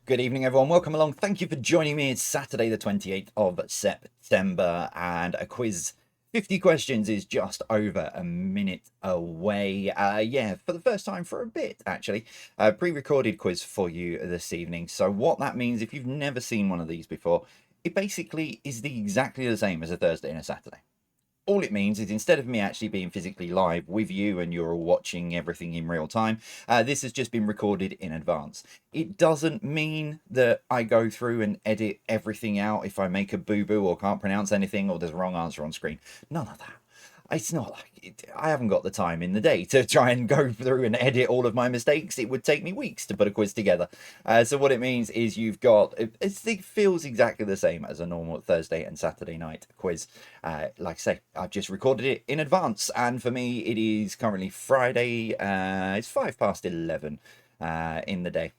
Good evening, everyone. Welcome along. Thank you for joining me. It's Saturday, the 28th of September, and a quiz 50 questions is just over a minute away. Yeah, for the first time for a bit, actually. Pre-recorded quiz for you this evening. So what that means, if you've never seen one of these before, it basically is exactly the same as a Thursday and a Saturday. All it means is instead of me actually being physically live with you and you're all watching everything in real time, this has just been recorded in advance. It doesn't mean that I go through and edit everything out if I make a boo-boo or can't pronounce anything or there's a wrong answer on screen. None of that. It's not like I haven't got the time in the day to try and go through and edit all of my mistakes. It would take me weeks to put a quiz together. So what it means is you've got it feels exactly the same as a normal Thursday and Saturday night quiz. Like I say, I've just recorded it in advance, and for me it is currently Friday. It's 11:05 in the day,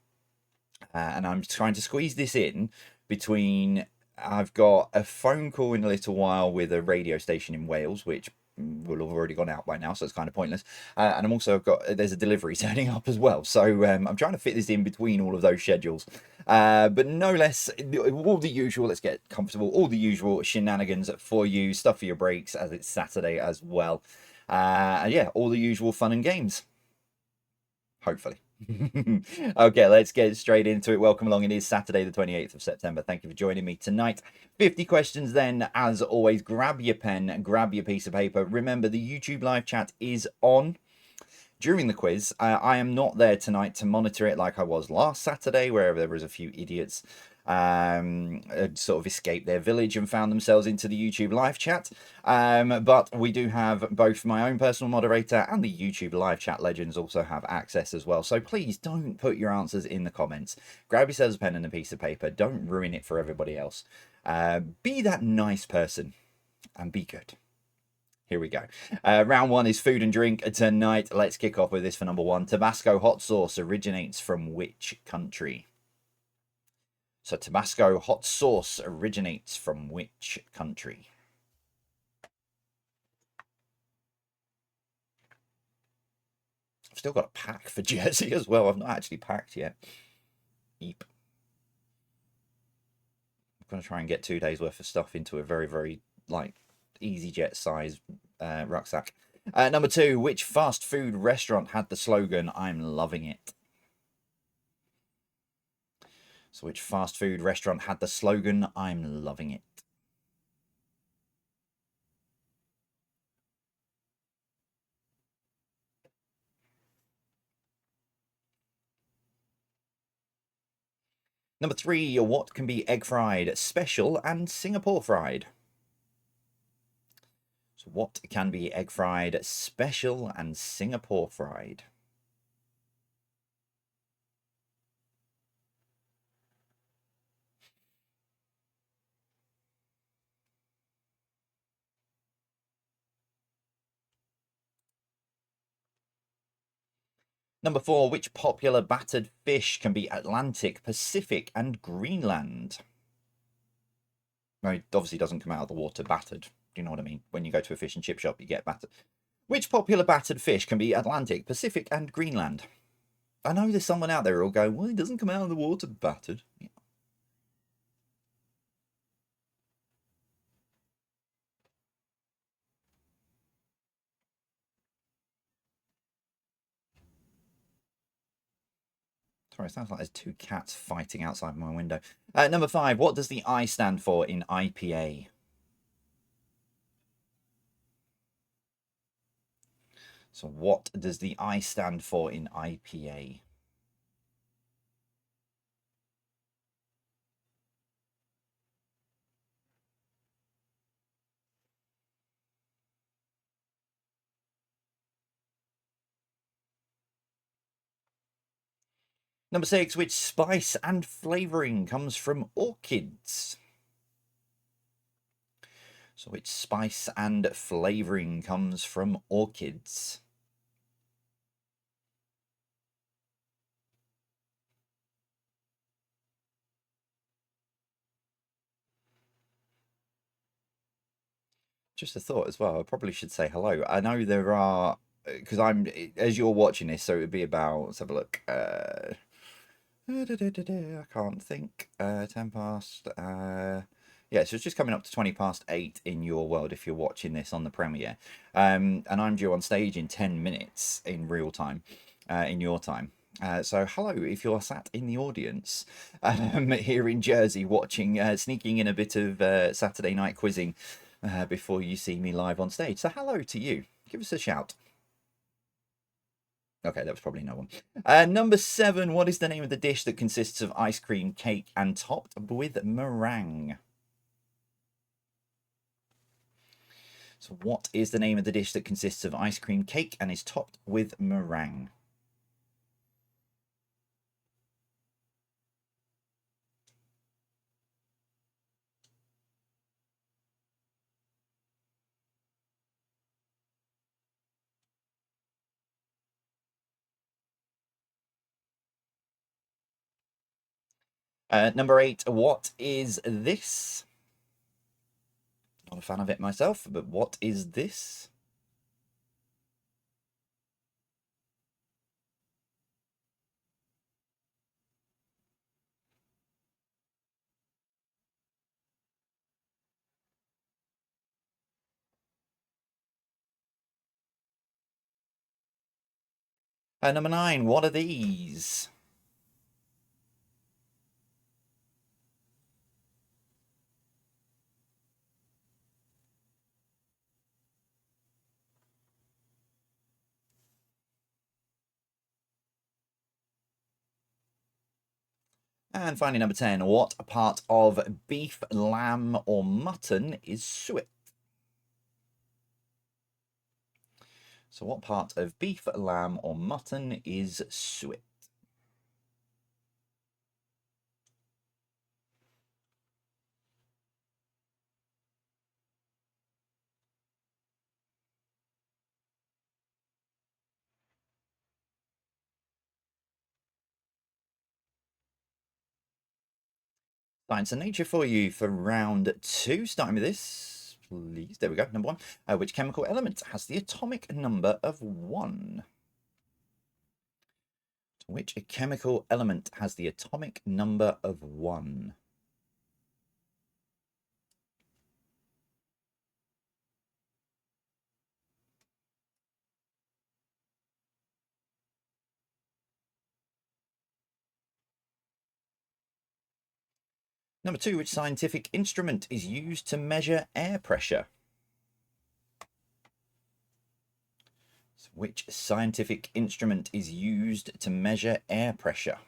and I'm trying to squeeze this in between. I've got a phone call in a little while with a radio station in Wales, which will have already gone out by now, so it's kind of pointless. And I'm also there's a delivery turning up as well, so I'm trying to fit this in between all of those schedules. But no less, all the usual. Let's get comfortable. All the usual shenanigans for you, stuff for your breaks, as it's Saturday as well. And yeah, all the usual fun and games. Hopefully. Okay, let's get straight into it. Welcome along. It is Saturday, the 28th of September. Thank you for joining me tonight. 50 questions then, as always. Grab your pen, grab your piece of paper. Remember, the YouTube live chat is on during the quiz. I am not there tonight to monitor it like I was last Saturday, where there was a few idiots sort of escaped their village and found themselves into the YouTube live chat. But we do have both my own personal moderator and the YouTube live chat legends also have access as well. So please don't put your answers in the comments. Grab yourselves a pen and a piece of paper. Don't ruin it for everybody else. Be that nice person and be good. Here we go. Round one is food and drink tonight. Let's kick off with this for number one. Tabasco hot sauce originates from which country? So Tabasco hot sauce originates from which country? I've still got a pack for Jersey as well. I've not actually packed yet. Eep. I'm going to try and get 2 days worth of stuff into a very, very like EasyJet size rucksack. Number two, which fast food restaurant had the slogan, "I'm loving it"? So which fast food restaurant had the slogan, "I'm loving it"? Number three, what can be egg fried, special, and Singapore fried? So what can be egg fried, special, and Singapore fried? Number four, which popular battered fish can be Atlantic, Pacific, and Greenland? No, it obviously doesn't come out of the water battered. Do you know what I mean? When you go to a fish and chip shop, you get battered. Which popular battered fish can be Atlantic, Pacific, and Greenland? I know there's someone out there who'll go, well, it doesn't come out of the water battered. Yeah. Sorry, it sounds like there's two cats fighting outside my window. Number five, what does the I stand for in IPA? So what does the I stand for in IPA? Number six, which spice and flavouring comes from orchids? So which spice and flavouring comes from orchids? Just a thought as well. I probably should say hello. I know there are, because I'm, as you're watching this, so it would be about, let's have a look, I can't think. 10 past. Yeah, so it's just coming up to 20 past 8 in your world if you're watching this on the premiere. And I'm due on stage in 10 minutes in real time, in your time. So hello, if you're sat in the audience here in Jersey watching, sneaking in a bit of Saturday night quizzing before you see me live on stage. So hello to you. Give us a shout. Okay, that was probably no one. Number 7, what is the name of the dish that consists of ice cream, cake, and topped with meringue? So what is the name of the dish that consists of ice cream, cake, and is topped with meringue? Number 8, what is this? Not a fan of it myself, but what is this? Number 9, what are these? And finally, number 10, what part of beef, lamb, or mutton is suet? So what part of beef, lamb, or mutton is suet? Science and nature for you for round 2. Starting with this, please. There we go. Number 1. Which chemical element has the atomic number of 1? Which chemical element has the atomic number of 1? Number 2. Which scientific instrument is used to measure air pressure? So which scientific instrument is used to measure air pressure?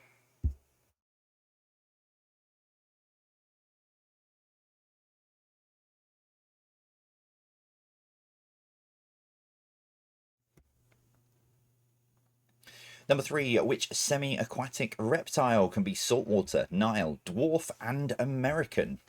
Number 3, which semi-aquatic reptile can be saltwater, Nile, dwarf, and American?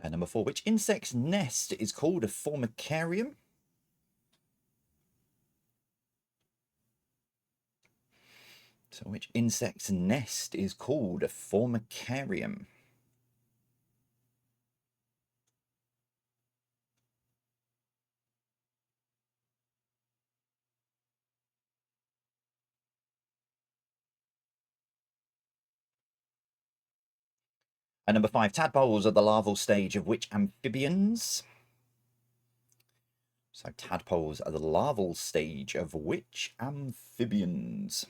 And number 4, which insect's nest is called a formicarium? So which insect's nest is called a formicarium? And number 5, tadpoles are the larval stage of which amphibians? So tadpoles are the larval stage of which amphibians?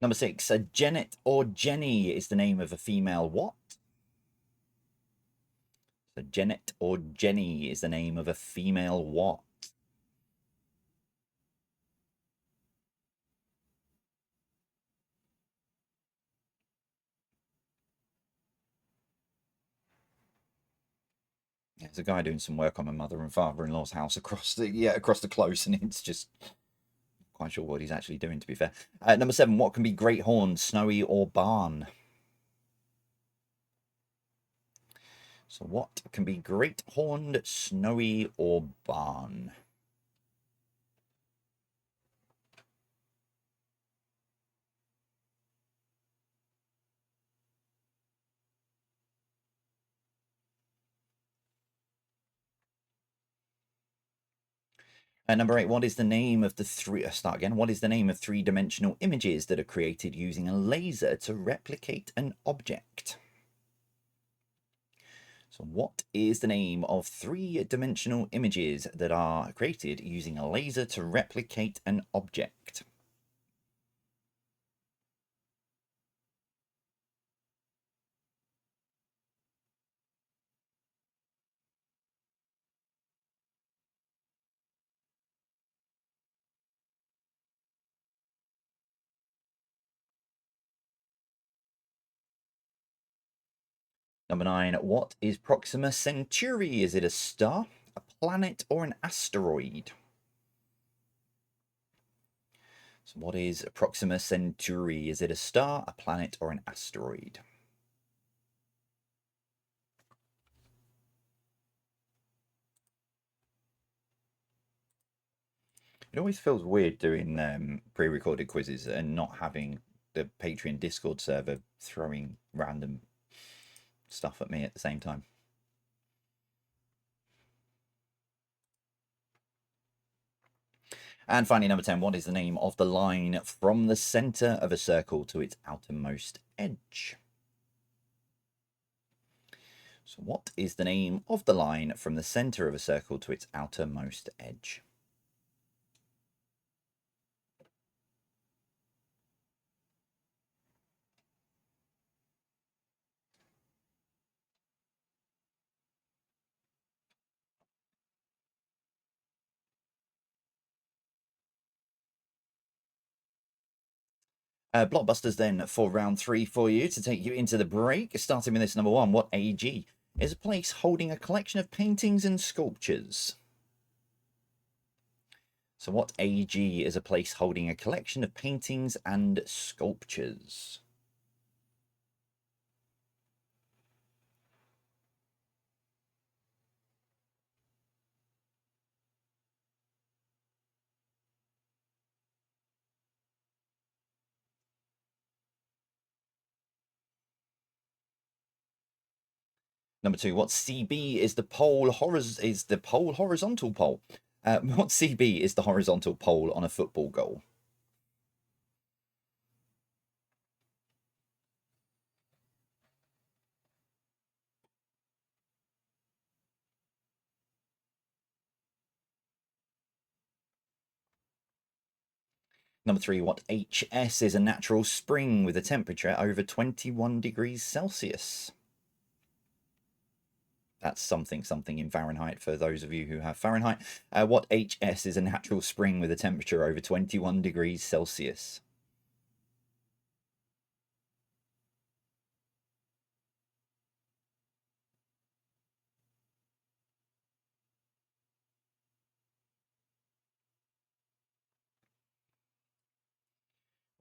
Number 6, Janet or Jenny is the name of a female what? So Janet or Jenny is the name of a female what? There's a guy doing some work on my mother and father-in-law's house across the close, and it's just quite sure what he's actually doing, to be fair. Number 7, what can be great horn, snowy or barn? So what can be great horned, snowy or barn? Number 8, what is the name of the start again. What is the name of three-dimensional images that are created using a laser to replicate an object? So what is the name of three-dimensional images that are created using a laser to replicate an object? Number 9, what is Proxima Centauri? Is it a star, a planet, or an asteroid? So what is Proxima Centauri? Is it a star, a planet, or an asteroid? It always feels weird doing pre-recorded quizzes and not having the Patreon Discord server throwing random stuff at me at the same time. And finally, number 10, what is the name of the line from the center of a circle to its outermost edge? So what is the name of the line from the center of a circle to its outermost edge? Blockbusters then for round 3 for you to take you into the break. Starting with this number 1, what AG is a place holding a collection of paintings and sculptures? So what AG is a place holding a collection of paintings and sculptures? Number 2, what CB is the pole horizontal pole? What CB is the horizontal pole on a football goal? Number 3, what HS is a natural spring with a temperature over 21 degrees Celsius? That's something in Fahrenheit for those of you who have Fahrenheit. What HS is a natural spring with a temperature over 21 degrees Celsius?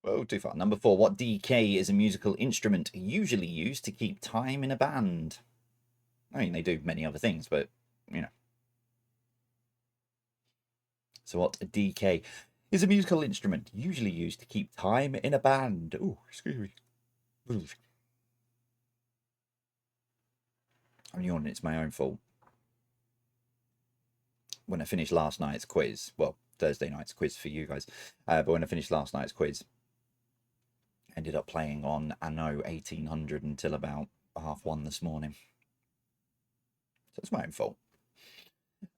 Oh, too far. Number 4, what DK is a musical instrument usually used to keep time in a band? I mean, they do many other things, but, you know. So what DK is a musical instrument usually used to keep time in a band? Oh, excuse me. I'm yawning, it's my own fault. When I finished last night's quiz, well, Thursday night's quiz for you guys, but when I finished last night's quiz, ended up playing on Anno 1800 until about 1:30 this morning. So it's my own fault.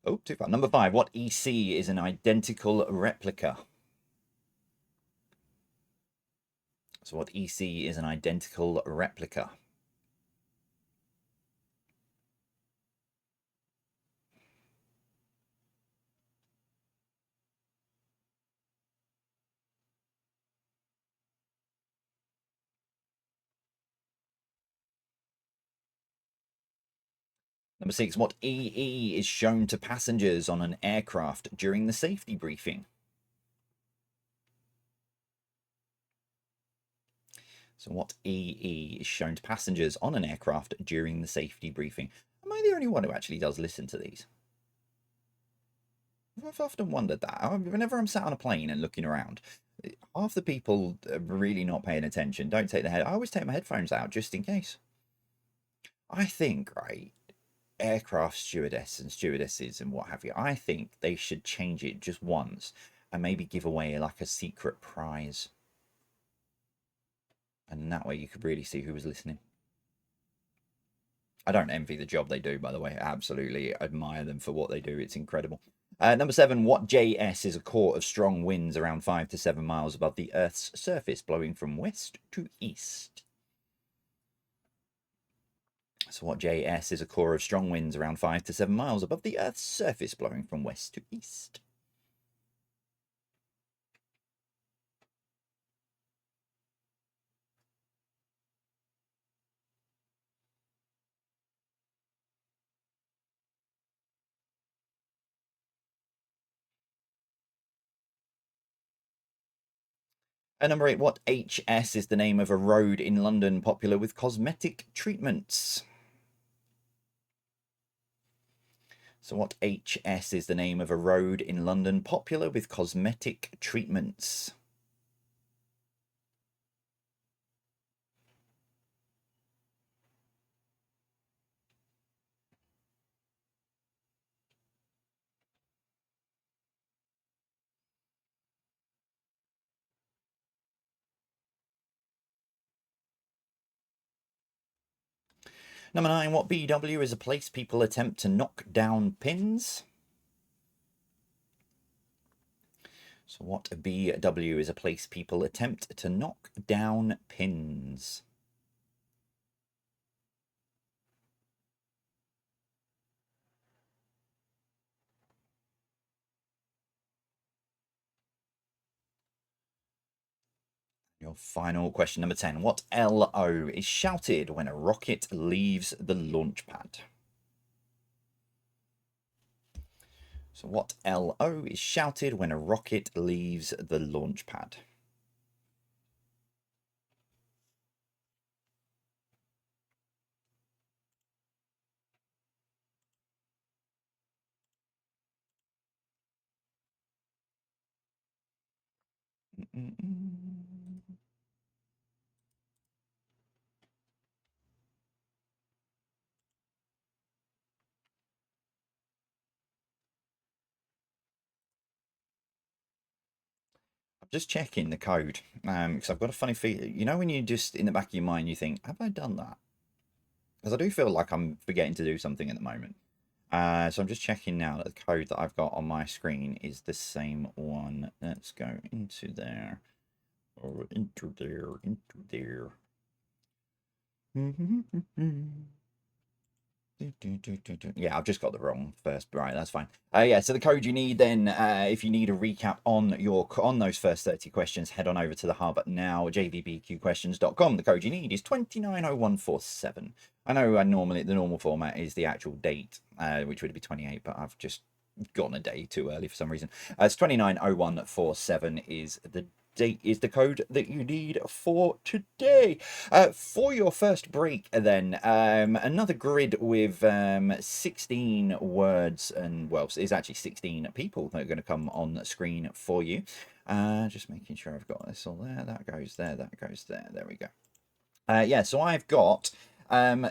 Oh, too far. Number 5, what EC is an identical replica? So what EC is an identical replica? Number 6, what EE is shown to passengers on an aircraft during the safety briefing? So what EE is shown to passengers on an aircraft during the safety briefing? Am I the only one who actually does listen to these? I've often wondered that. Whenever I'm sat on a plane and looking around, half the people are really not paying attention. Don't take the head. I always take my headphones out just in case. I think, right, aircraft stewardess and stewardesses and what have you, I think they should change it just once and maybe give away like a secret prize. And that way you could really see who was listening. I don't envy the job they do, by the way. I absolutely admire them for what they do. It's incredible. Number 7, what JS is a core of strong winds around 5 to 7 miles above the Earth's surface, blowing from west to east? So what JS is a core of strong winds around 5 to 7 miles above the Earth's surface, blowing from west to east? Number 8, what HS is the name of a road in London popular with cosmetic treatments? So what HS is the name of a road in London popular with cosmetic treatments? Number 9, what BW is a place people attempt to knock down pins? So what BW is a place people attempt to knock down pins? Your final question, number 10. What LO is shouted when a rocket leaves the launch pad? So what LO is shouted when a rocket leaves the launch pad? Just checking the code because I've got a funny feeling. You know when you just in the back of your mind you think, have I done that? Because I do feel like I'm forgetting to do something at the moment. So I'm just checking now that the code that I've got on my screen is the same one. Let's go into there. Or into there, into there. Yeah, I've just got the wrong first. Right, that's fine. Yeah, so the code you need then, if you need a recap on those first 30 questions, head on over to the hub now, jvbqquestions.com. The code you need is 290147. I know normally the normal format is the actual date, which would be 28, but I've just gone a day too early for some reason. It's 290147 is the date, is the code that you need for today. For your first break then, another grid with 16 words, and well, it's actually 16 people that are going to come on the screen for you. Just making sure I've got this all there. That goes there, that goes there. There we go. Yeah, so I've got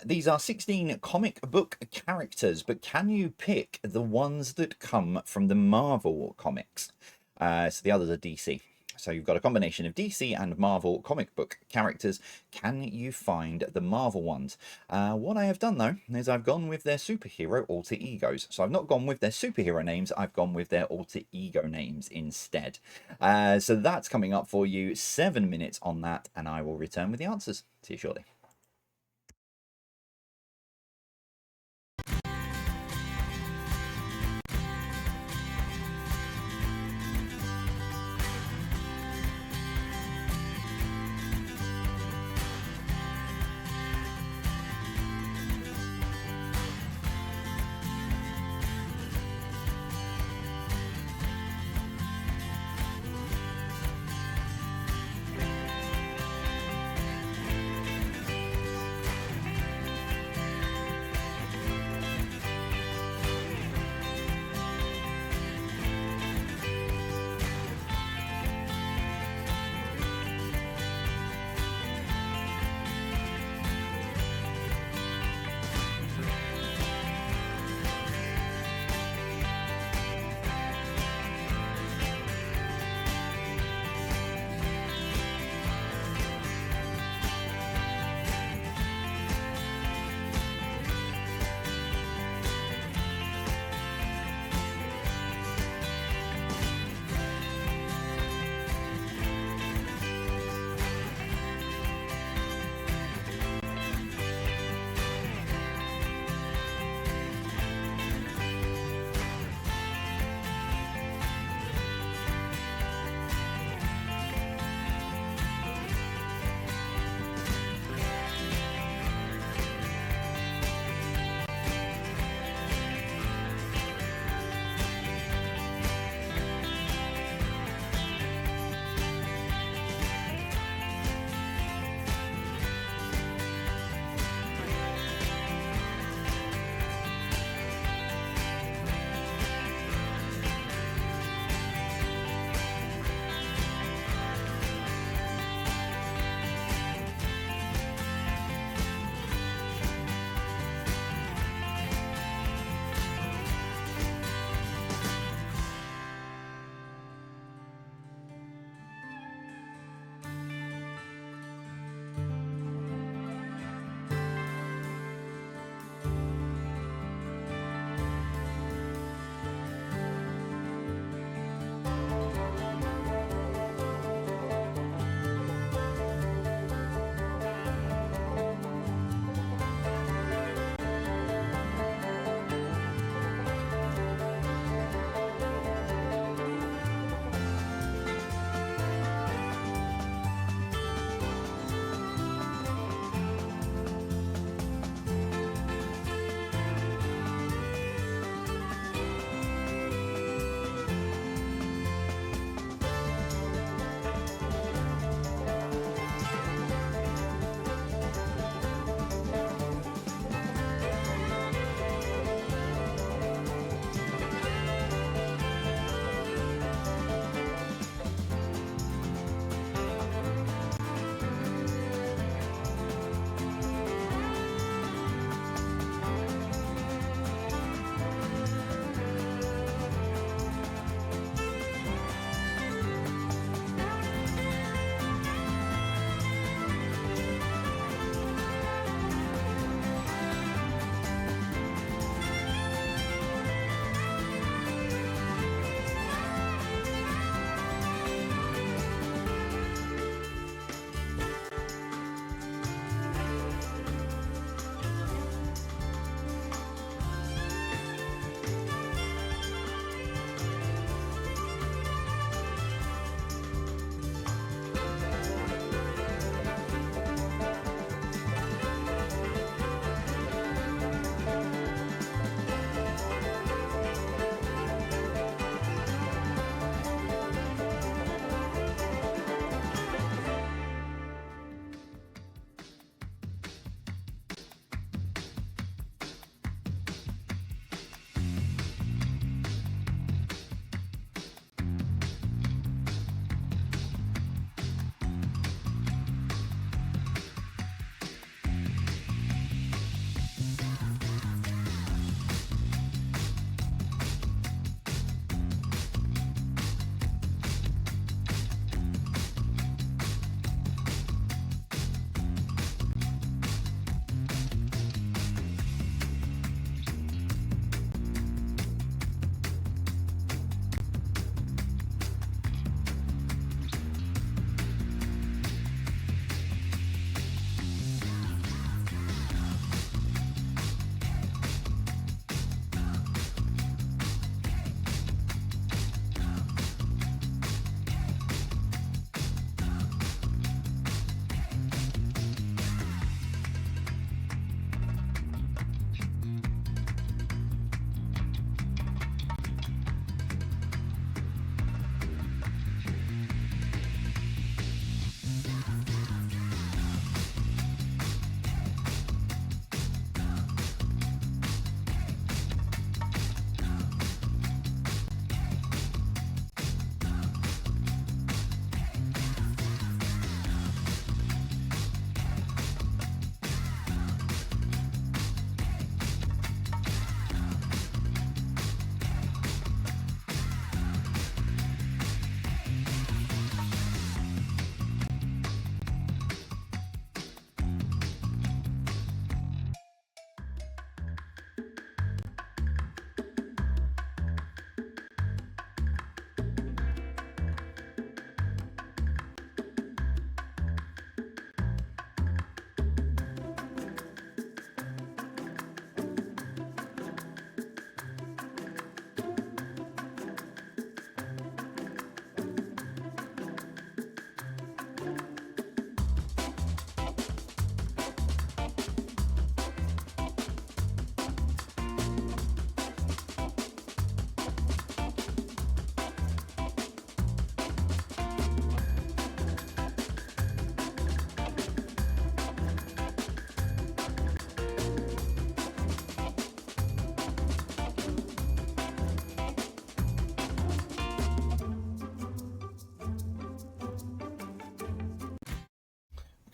these are 16 comic book characters, but can you pick the ones that come from the Marvel comics? So the others are DC. So you've got a combination of DC and Marvel comic book characters. Can you find the Marvel ones? What I have done, though, is I've gone with their superhero alter egos. So I've not gone with their superhero names. I've gone with their alter ego names instead. So that's coming up for you. 7 minutes on that, and I will return with the answers. See you shortly.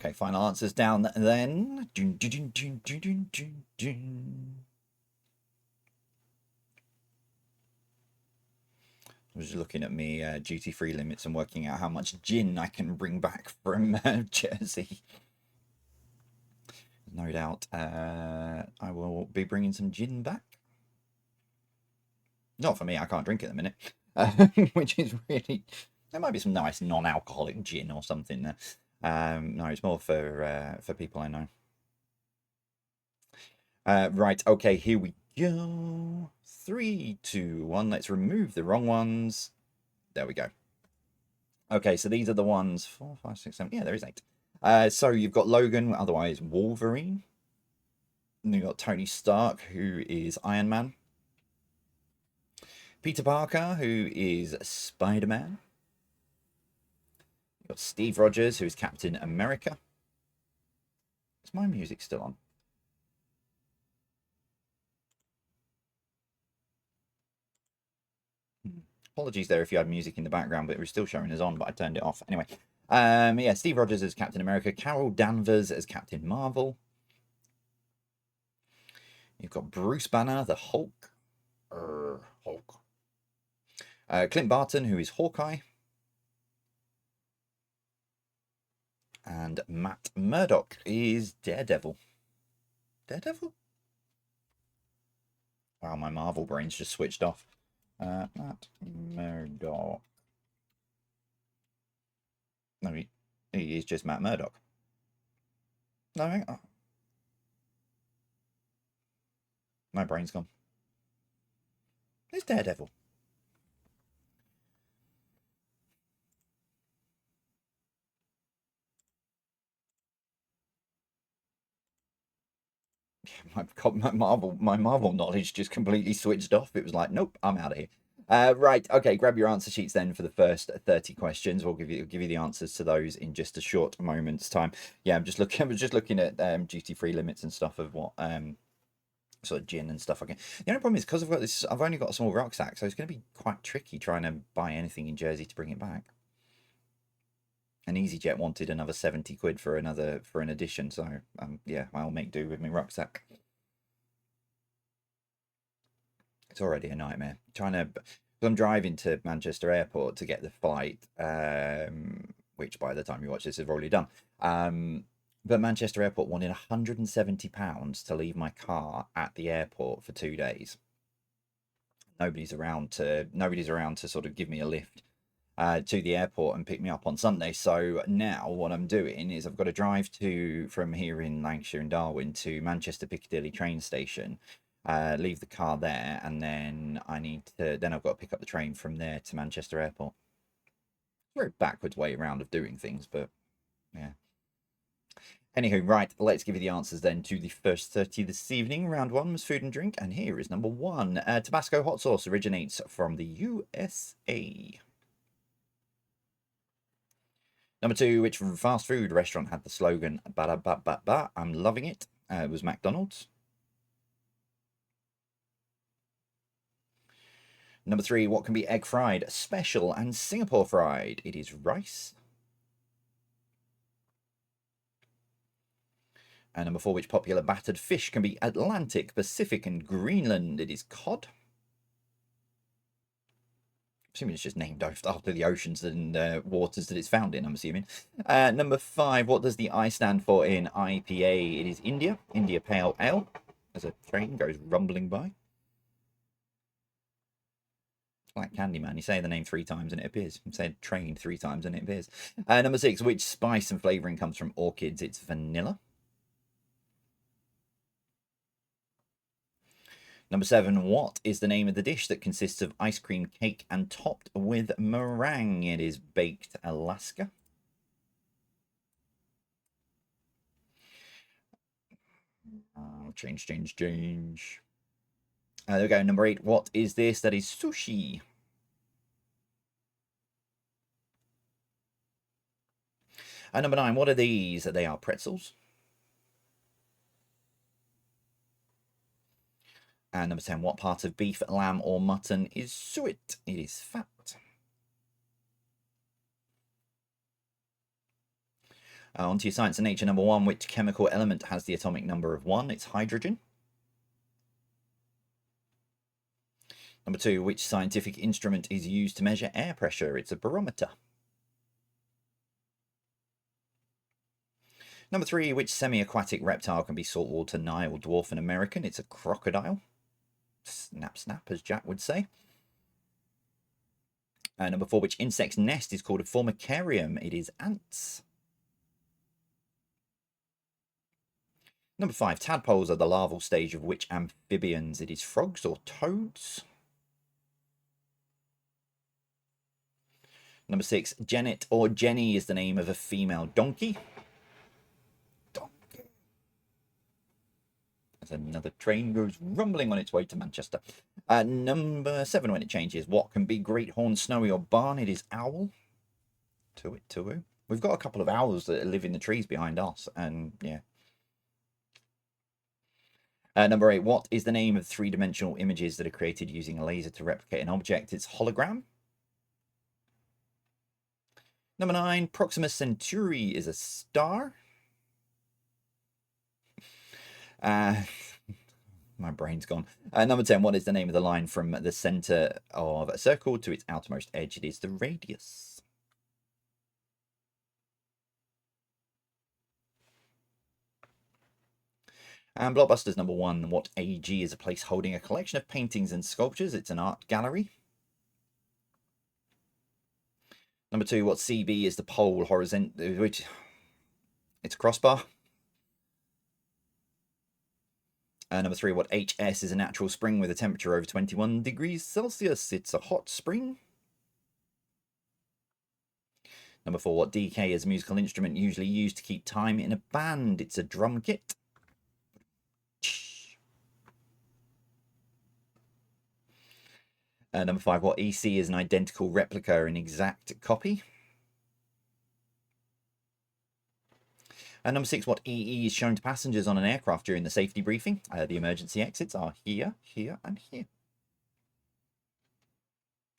Okay, final answers down then. Dun, dun, dun, dun, dun, dun, dun, dun. I was just looking at me duty-free limits and working out how much gin I can bring back from Jersey. No doubt I will be bringing some gin back. Not for me, I can't drink it at the minute, which is really... There might be some nice non-alcoholic gin or something there. No, it's more for people I know. Right, okay, here we go. 3, 2, 1. Let's remove the wrong ones. There we go. Okay, so these are the ones. 4, 5, 6, 7. Yeah, there is 8. So you've got Logan, otherwise Wolverine. And you've got Tony Stark, who is Iron Man. Peter Parker, who is Spider-Man. You've got Steve Rogers, who is Captain America. Is my music still on? Apologies there if you had music in the background, but it was still showing as on, but I turned it off. Anyway, yeah, Steve Rogers as Captain America, Carol Danvers as Captain Marvel. You've got Bruce Banner, the Hulk. Hulk. Clint Barton, who is Hawkeye. And Matt Murdock is Daredevil. Daredevil? Wow, my Marvel brain's just switched off. Matt Murdock. No, he is just Matt Murdock. No, hang on. My brain's gone. It's Daredevil. My Marvel knowledge just completely switched off. It was like, nope, I'm out of here. Right, okay, grab your answer sheets then for the first 30 questions. We'll give you the answers to those in just a short moment's time. Yeah, I was just looking at duty-free limits and stuff of what sort of gin and stuff I can. The only problem is because I've only got a small rucksack, so it's going to be quite tricky trying to buy anything in Jersey to bring it back. And EasyJet wanted another 70 quid for an edition, so yeah, I'll make do with my rucksack. It's already a nightmare trying to. I'm driving to Manchester Airport to get the flight, which by the time you watch this, I've already done. But Manchester Airport wanted £170 to leave my car at the airport for 2 days. Nobody's around to sort of give me a lift to the airport and pick me up on Sunday. So now what I'm doing is I've got to drive from here in Lancashire and Darwin to Manchester Piccadilly train station, leave the car there, and then I've got to pick up the train from there to Manchester Airport. Very backwards way around of doing things, but yeah. Anywho, right, let's give you the answers then to the first 30 this evening. Round 1 was food and drink, and here is number 1. Tabasco hot sauce originates from the USA. Number 2, which fast food restaurant had the slogan, ba ba ba ba, I'm loving it? It was McDonald's. Number 3, what can be egg fried, special, and Singapore fried? It is rice. And number 4, which popular battered fish can be Atlantic, Pacific, and Greenland? It is cod. Assuming it's just named after the oceans and waters that it's found in, I'm assuming. Number 5, what does the I stand for in IPA? It is India Pale Ale, as a train goes rumbling by. Like Candyman, you say the name 3 times and it appears. You say train 3 times and it appears. Number 6, which spice and flavouring comes from orchids? It's vanilla. Number 7, what is the name of the dish that consists of ice cream cake and topped with meringue? It is baked Alaska. Change. There we go. Number 8, what is this? That is sushi. And number 9, what are these? They are pretzels. And number 10, what part of beef, lamb, or mutton is suet? It is fat. On to your science and nature. Number 1, which chemical element has the atomic number of 1? It's hydrogen. Number 2, which scientific instrument is used to measure air pressure? It's a barometer. Number 3, which semi-aquatic reptile can be saltwater, Nile, dwarf, and American? It's a crocodile. Snap, snap, as Jack would say. Number 4, which insect's nest is called a formicarium? It is ants. Number 5, tadpoles are the larval stage of which amphibians? It is frogs or toads. Number 6, Janet or Jenny is the name of a female donkey. Donkey. As another train goes rumbling on its way to Manchester. Number 7, when it changes, what can be great horn, snowy, or barn? It is owl. Tuit. We've got a couple of owls that live in the trees behind us, and yeah. Number 8, what is the name of three-dimensional images that are created using a laser to replicate an object? It's hologram. Number 9, Proxima Centauri is a star. My brain's gone. Number 10, what is the name of the line from the center of a circle to its outermost edge? It is the radius. And Blockbusters number 1, what AG is a place holding a collection of paintings and sculptures? It's an art gallery. Number 2, what CB is the pole horizontal, which it's a crossbar. Number 3, what HS is a natural spring with a temperature over 21 degrees Celsius? It's a hot spring. Number 4, what DK is a musical instrument usually used to keep time in a band? It's a drum kit. Number 5, what EC is an identical replica, an exact copy? Number 6, what EE is shown to passengers on an aircraft during the safety briefing? The emergency exits are here, here, and here.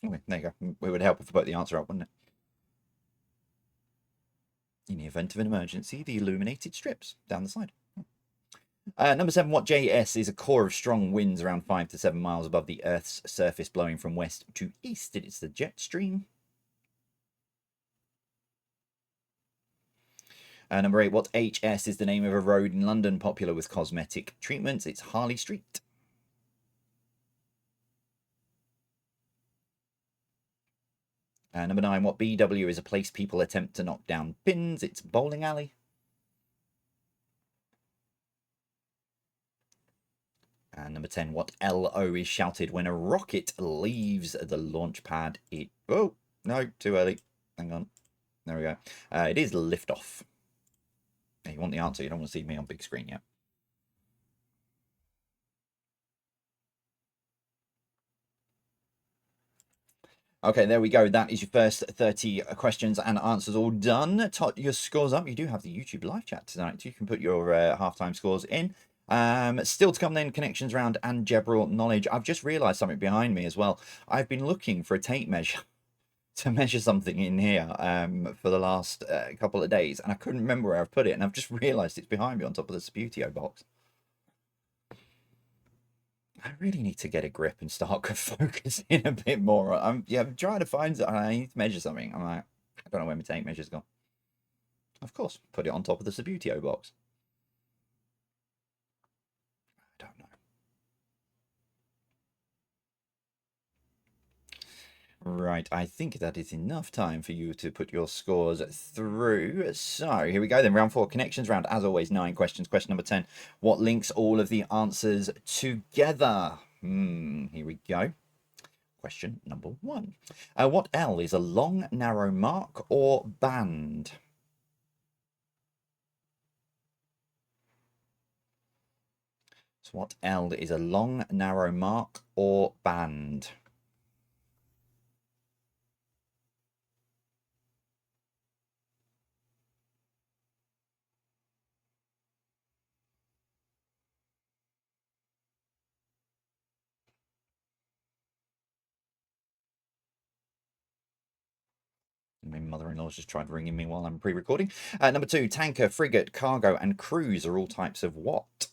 Okay, there you go. It would help if I put the answer up, wouldn't it? In the event of an emergency, the illuminated strips down the side. Number 7, what JS is a core of strong winds around 5 to 7 miles above the Earth's surface blowing from west to east? It's the jet stream. Number 8, what HS is the name of a road in London popular with cosmetic treatments? It's Harley Street. Number 9, what BW is a place people attempt to knock down pins? It's bowling alley. Number 10, what LO is shouted when a rocket leaves the launch pad? Oh, no, too early. Hang on. There we go. It is liftoff. You want the answer, you don't want to see me on big screen yet. Okay, there we go. That is your first 30 questions and answers all done. Tot your scores up. You do have the YouTube live chat tonight. You can put your halftime scores in. Still to come then, connections round and general knowledge. I've just realised something behind me as well. I've been looking for a tape measure to measure something in here for the last couple of days, and I couldn't remember where I've put it, and I've just realised it's behind me on top of the Sputio box. I really need to get a grip and start focusing a bit more. I'm trying to find it. I need to measure something. I'm like, I don't know where my tape measure's gone. Of course, put it on top of the Subutio box. I don't know. Right, I think that is enough time for you to put your scores through. So here we go then, round 4, connections round. As always, 9 questions. Question number 10, what links all of the answers together? Here we go. Question number 1. What L is a long, narrow mark or band? So what L is a long, narrow mark or band? My mother-in-law's just tried ringing me while I'm pre-recording. Number 2, tanker, frigate, cargo, and cruise are all types of what?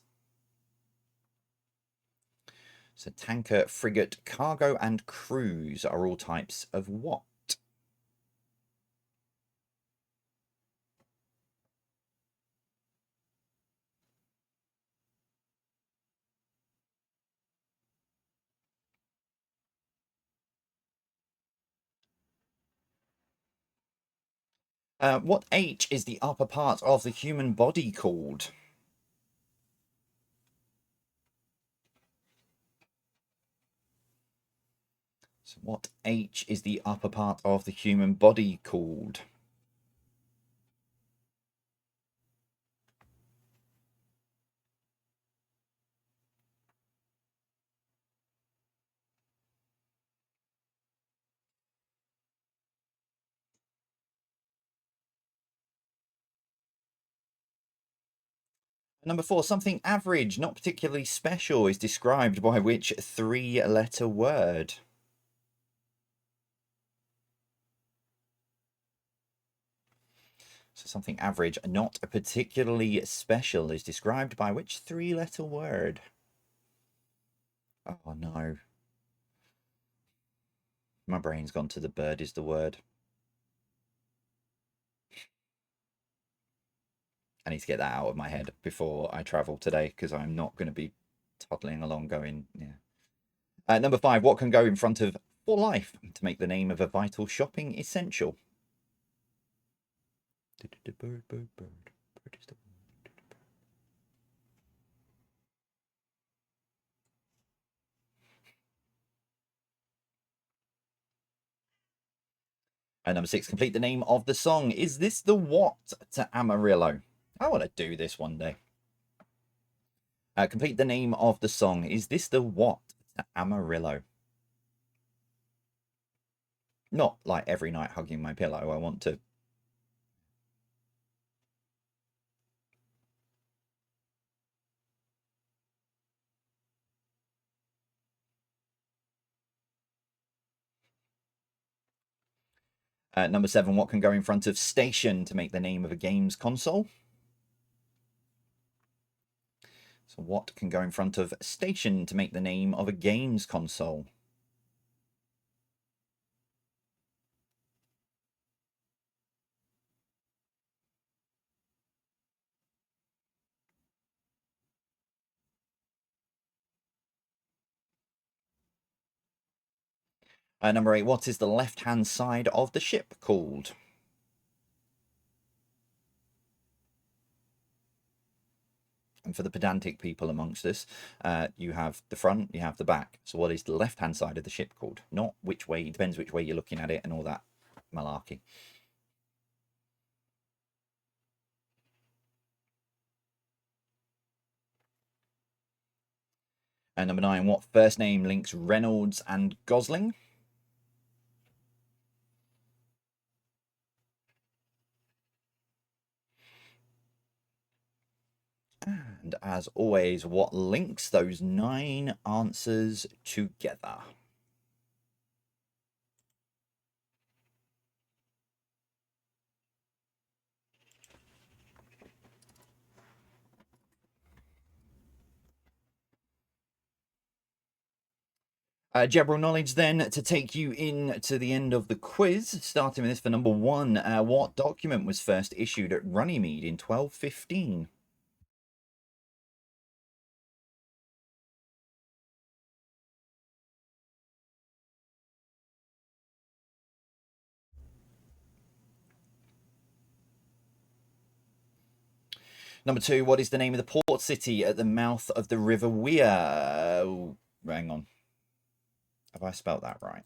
So tanker, frigate, cargo, and cruise are all types of what? What H is the upper part of the human body called? So what H is the upper part of the human body called? Number 4, something average, not particularly special, is described by which 3-letter word? So something average, not particularly special, is described by which 3-letter word? Oh no. My brain's gone to the bird is the word. I need to get that out of my head before I travel today, because I'm not going to be toddling along going, yeah. Number 5, what can go in front of for life to make the name of a vital shopping essential? Bird, bird, bird. Bird is the number 6, complete the name of the song. Is this the what to Amarillo? I want to do this one day. Complete the name of the song. Is this the what to Amarillo? Not like every night hugging my pillow. I want to. Number 7, what can go in front of station to make the name of a games console? So what can go in front of station to make the name of a games console? Number 8, what is the left-hand side of the ship called? And for the pedantic people amongst us, you have the front, you have the back. So what is the left-hand side of the ship called? Not which way, it depends which way you're looking at it and all that malarkey. And number 9, what first name links Reynolds and Gosling? And as always, what links those 9 answers together? General knowledge then to take you in to the end of the quiz. Starting with this for number 1. What document was first issued at Runnymede in 1215? Number 2, what is the name of the port city at the mouth of the River Wear? Oh, hang on. Have I spelt that right?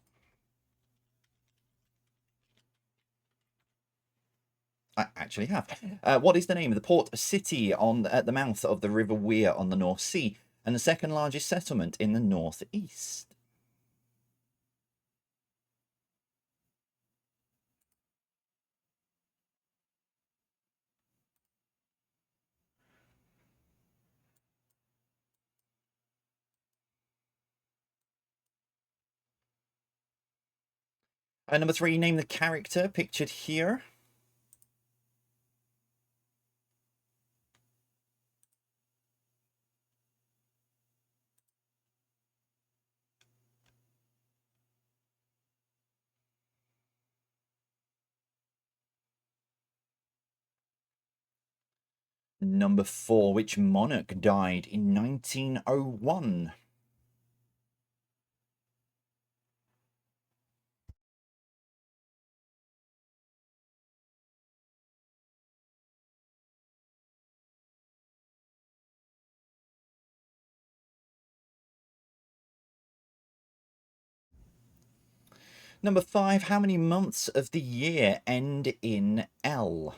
I actually have. What is the name of the port city at the mouth of the River Wear on the North Sea and the second largest settlement in the northeast? Number 3, name the character pictured here. Number 4, which monarch died in 1901? Number 5, how many months of the year end in L?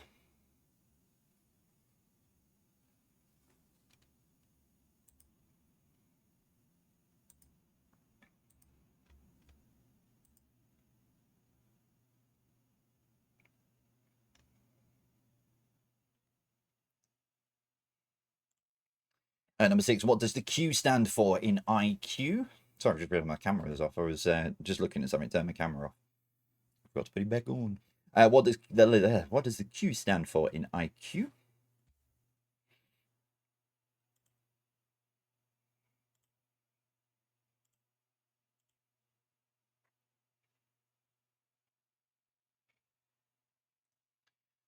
Number 6, what does the Q stand for in IQ? Sorry, I just realized my camera is off. I was just looking at something, turn my camera off. Forgot to put it back on. What does the Q stand for in IQ?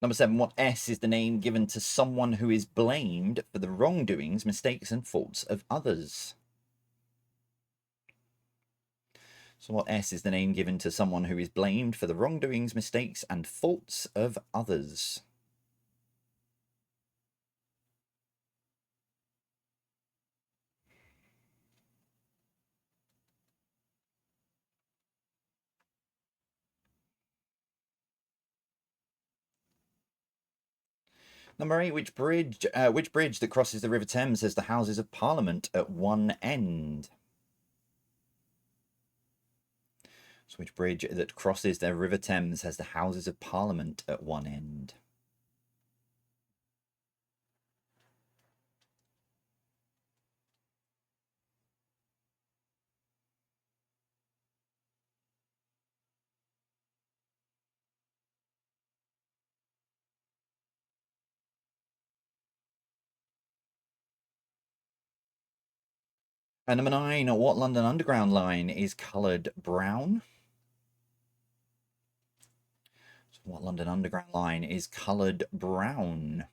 Number 7, what S is the name given to someone who is blamed for the wrongdoings, mistakes, and faults of others? So what S is the name given to someone who is blamed for the wrongdoings, mistakes, and faults of others? Number 8, which bridge that crosses the River Thames has the Houses of Parliament at one end? So which bridge that crosses the River Thames has the Houses of Parliament at one end? And number 9, what London Underground line is coloured brown? So what London Underground line is coloured brown?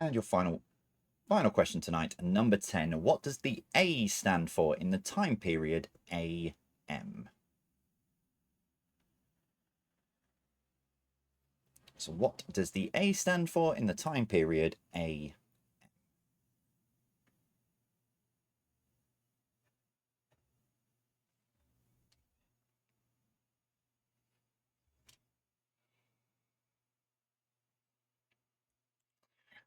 And your final question tonight, number 10. What does the A stand for in the time period AM? So what does the A stand for in the time period AM?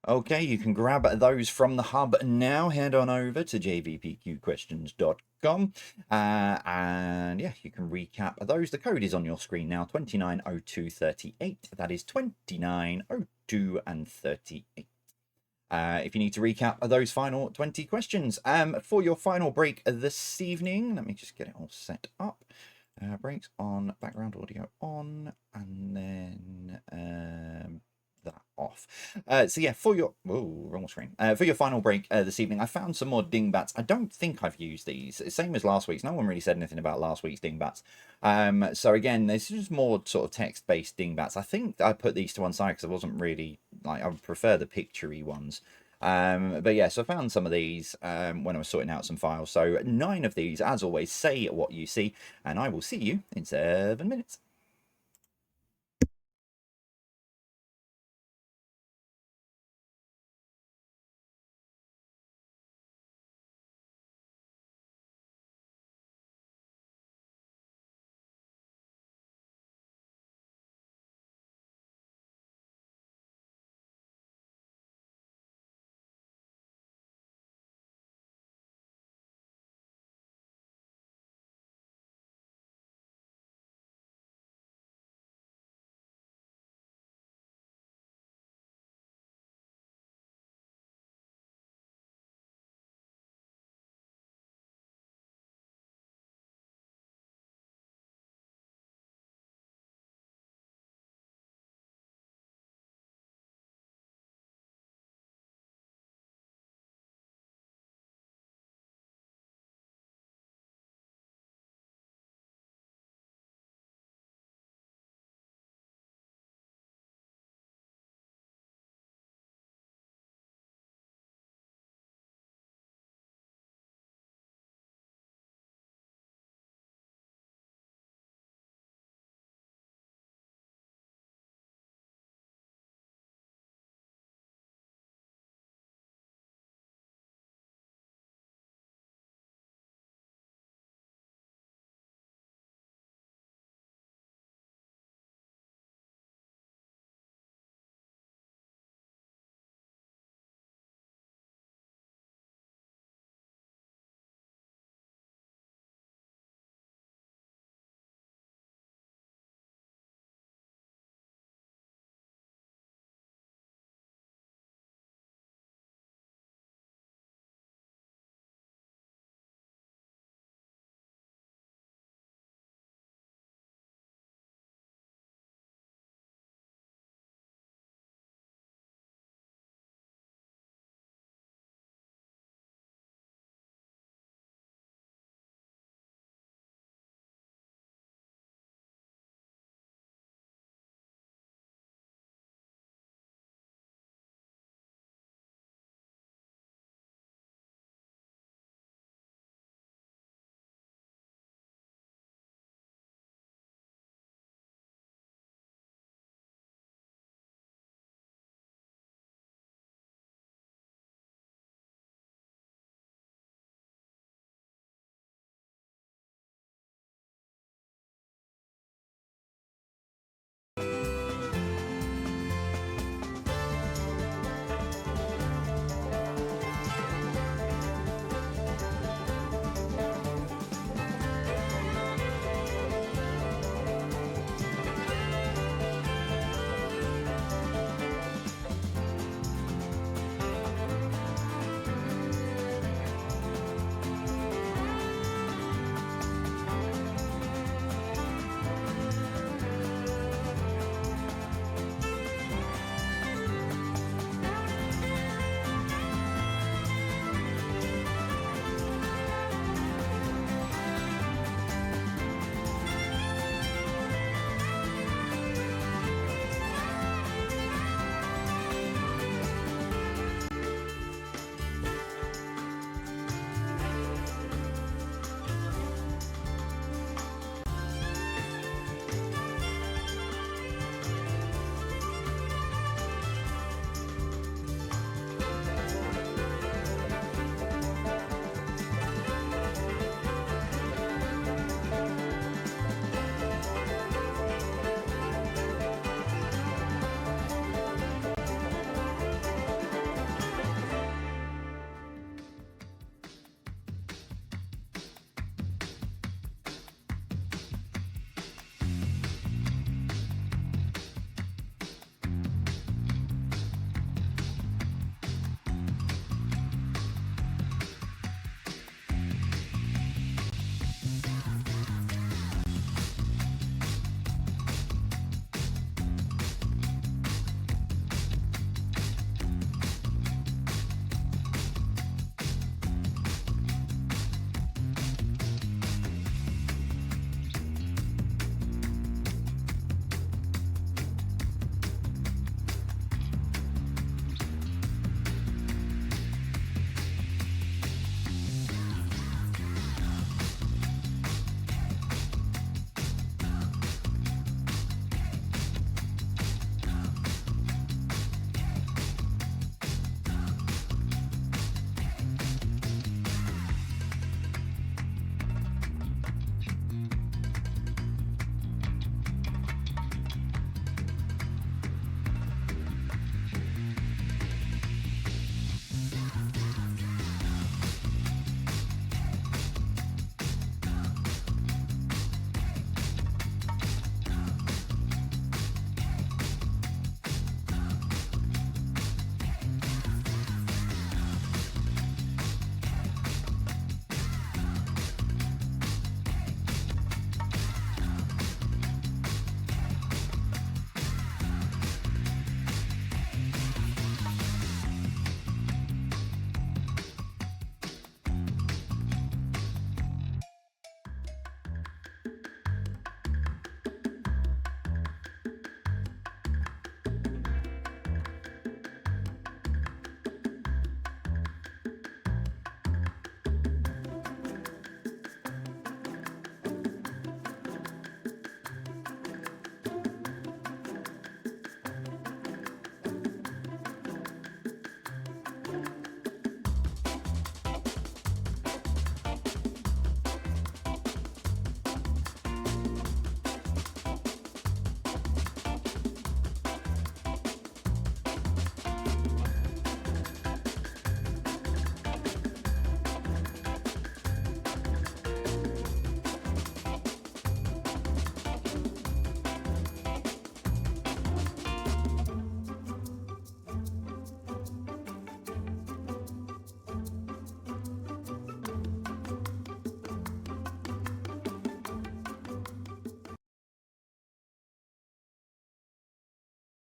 Okay, you can grab those from the hub now. Head on over to jvpqquestions.com and yeah, you can recap those. The code is on your screen now, 290238. That is 2902 and 38. If you need to recap those final 20 questions. For your final break this evening, let me just get it all set up. Breaks on, background audio on, and then that off. So yeah, for your wrong screen. For your final break this evening, I found some more dingbats. I don't think I've used these. Same as last week's. No one really said anything about last week's dingbats. So again, there's just more sort of text-based dingbats. I think I put these to one side because I wasn't really like, I prefer the picture-y ones. But yeah, so I found some of these when I was sorting out some files. So 9 of these, as always, say what you see, and I will see you in 7 minutes.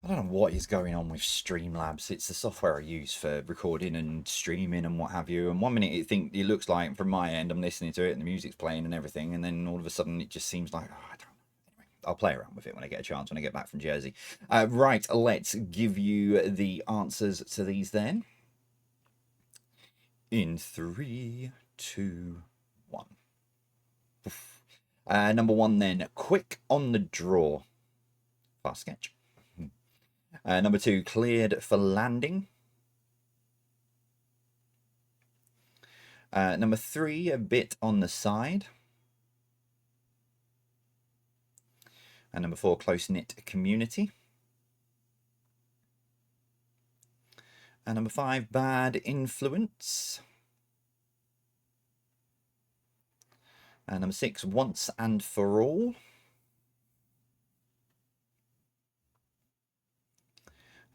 I don't know what is going on with Streamlabs. It's the software I use for recording and streaming and what have you. And one minute it looks like from my end I'm listening to it and the music's playing and everything, and then all of a sudden it just seems like, oh, I don't know. Anyway, I'll play around with it when I get a chance when I get back from Jersey. Right, let's give you the answers to these then. In 3, 2, 1. Number 1 then, quick on the draw. Fast sketch. Number 2, cleared for landing. Number 3, a bit on the side. And number 4, close-knit community. And number 5, bad influence. And number 6, once and for all.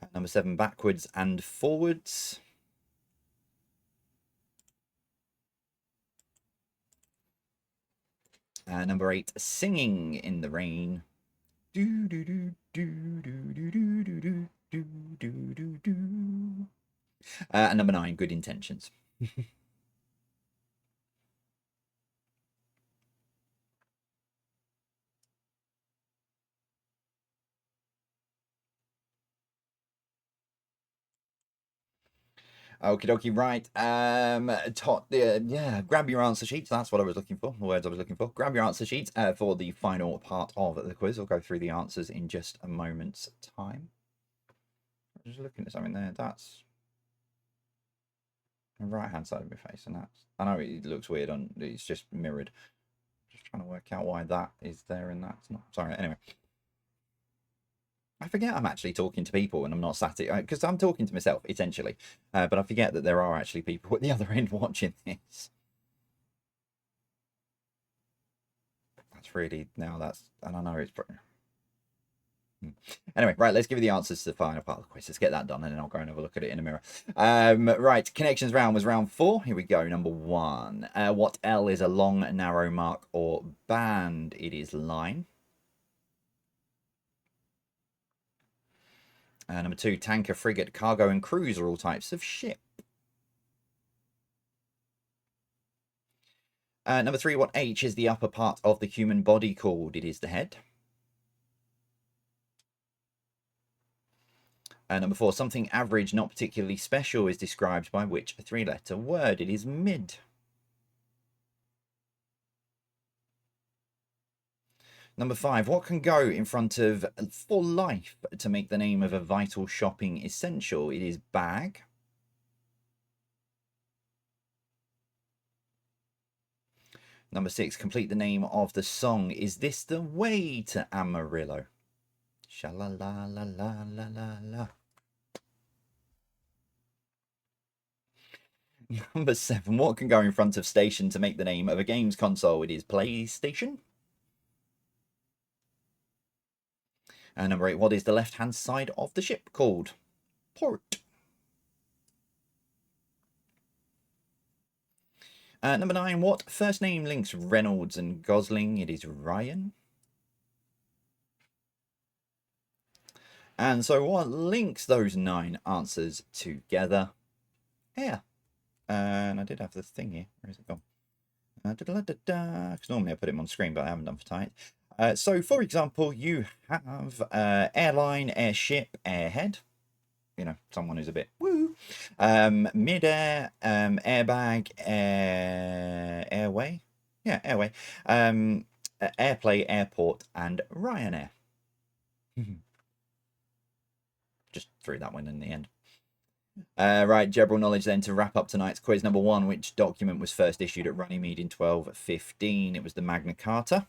And number 7, backwards and forwards. Number 8, singing in the rain. Do do do do do do do do do do do do. And number 9, good intentions. Okie dokie, right. Yeah, grab your answer sheets. That's what I was looking for. The words I was looking for. Grab your answer sheets for the final part of the quiz. I'll go through the answers in just a moment's time. I'm just looking at something there. That's the right-hand side of my face, and that's. I know it looks weird on. It's just mirrored. Just trying to work out why that is there and that's not. Sorry. Anyway. I forget I'm actually talking to people and I'm not sat here because I'm talking to myself essentially, but I forget that there are actually people at the other end watching this. That's really I don't know. It's anyway, right. Let's give you the answers to the final part of the quiz. Let's get that done, and then I'll go and have a look at it in a mirror. Right, connections round was round 4. Here we go. Number 1. What L is a long, narrow mark or band? It is line. Number 2, tanker, frigate, cargo, and cruise are all types of ship. Number 3, what H is the upper part of the human body called? It is the head. Number 4, something average, not particularly special, is described by which 3-letter word? It is mid. Number 5, what can go in front of for life to make the name of a vital shopping essential? It is bag. Number 6, complete the name of the song. Is this the way to Amarillo? Sha-la-la-la-la-la-la-la. Number 7, what can go in front of station to make the name of a games console? It is PlayStation. Number 8, what is the left-hand side of the ship called? Port. Number 9, what first name links Reynolds and Gosling? It is Ryan. And so what links those 9 answers together? Hair. And I did have the thing here. Where is it gone? Because normally I put it on screen, but I haven't done for tonight. So, for example, you have airline, airship, airhead. You know, someone who's a bit woo. Mid-air, airbag, airway. Yeah, airway. Airplay, airport, and Ryanair. Just threw that one in the end. Right, general knowledge then to wrap up tonight's quiz. Number 1, which document was first issued at Runnymede in 1215? It was the Magna Carta.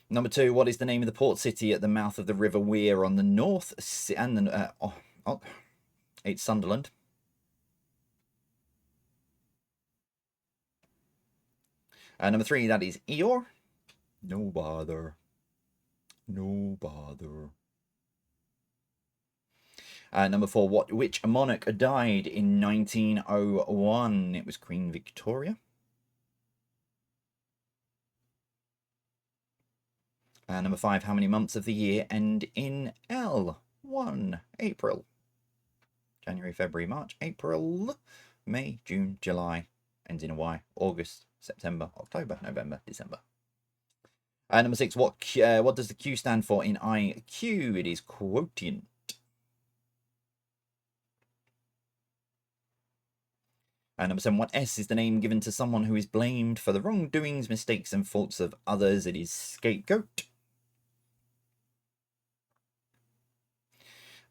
Number 2, what is the name of the port city at the mouth of the River Wear on the north? And it's Sunderland. Number 3, that is Eeyore. No bother. No bother. Number 4, which monarch died in 1901? It was Queen Victoria. Number 5, how many months of the year end in L? 1. April. January, February, March, April, May, June, July, ends in a Y, August, September, October, November, December. Number 6, what does the Q stand for in IQ? It is quotient. Number 7, what S is the name given to someone who is blamed for the wrongdoings, mistakes, and faults of others? It is scapegoat.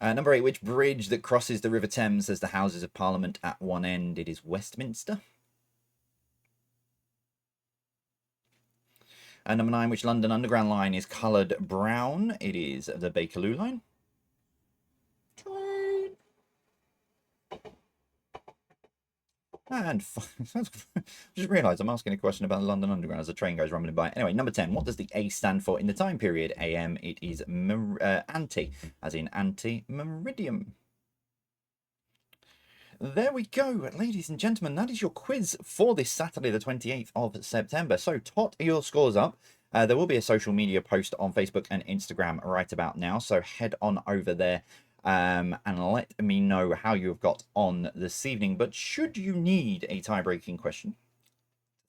Number 8, which bridge that crosses the River Thames has the Houses of Parliament at one end? It is Westminster. Number 9, which London Underground line is coloured brown? It is the Bakerloo line. And just realised I'm asking a question about the London Underground as the train goes rumbling by. Anyway, number 10, what does the A stand for in the time period? AM, it is anti, as in anti-meridium. There we go, ladies and gentlemen. That is your quiz for this Saturday, the 28th of September. So, tot your scores up. There will be a social media post on Facebook and Instagram right about now. So, head on over there and let me know how you've got on this evening. But should you need a tie-breaking question,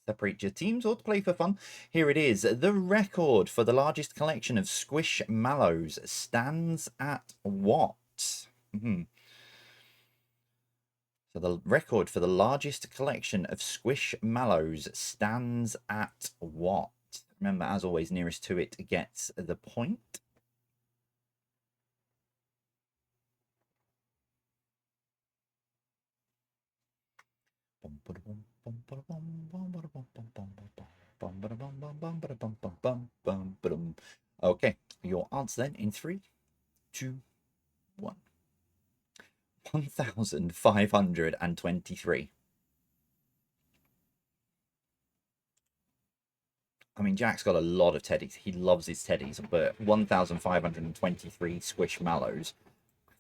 separate your teams, or to play for fun, here it is. The record for the largest collection of squishmallows stands at what? So the record for the largest collection of squishmallows stands at what? Remember, as always, nearest to it gets the point. Okay, your answer then in 3, 2, 1. 1,523. I mean, Jack's got a lot of teddies. He loves his teddies, but 1,523 squishmallows.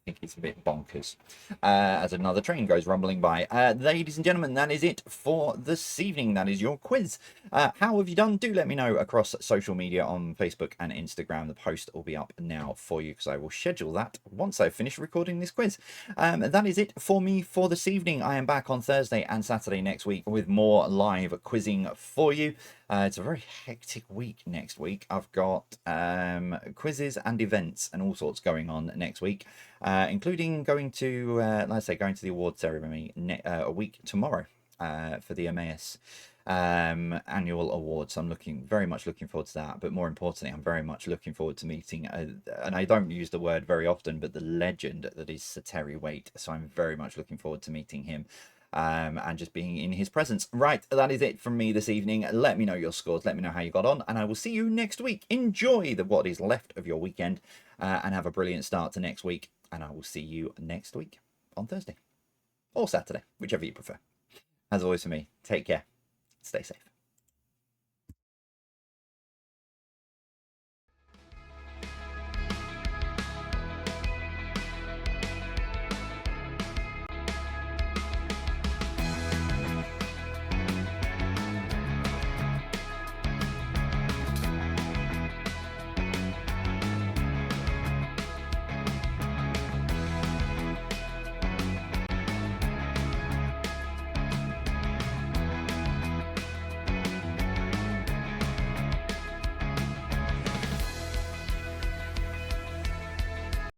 I think it's a bit bonkers. As another train goes rumbling by. Ladies and gentlemen, that is it for this evening. That is your quiz. How have you done? Do let me know across social media on Facebook and Instagram. The post will be up now for you because I will schedule that once I've finished recording this quiz. That is it for me for this evening. I am back on Thursday and Saturday next week with more live quizzing for you. It's a very hectic week next week. I've got quizzes and events and all sorts going on next week, including going to, let's say, going to the award ceremony a week tomorrow for the Emmaus annual awards. So I'm very much looking forward to that. But more importantly, I'm very much looking forward to meeting, and I don't use the word very often, but the legend that is Sir Terry Waite. So I'm very much looking forward to meeting him. And just being in his presence. Right, that is it from me this evening. Let me know your scores. Let me know how you got on. And I will see you next week. Enjoy what is left of your weekend and have a brilliant start to next week. And I will see you next week on Thursday or Saturday, whichever you prefer. As always for me, take care. Stay safe.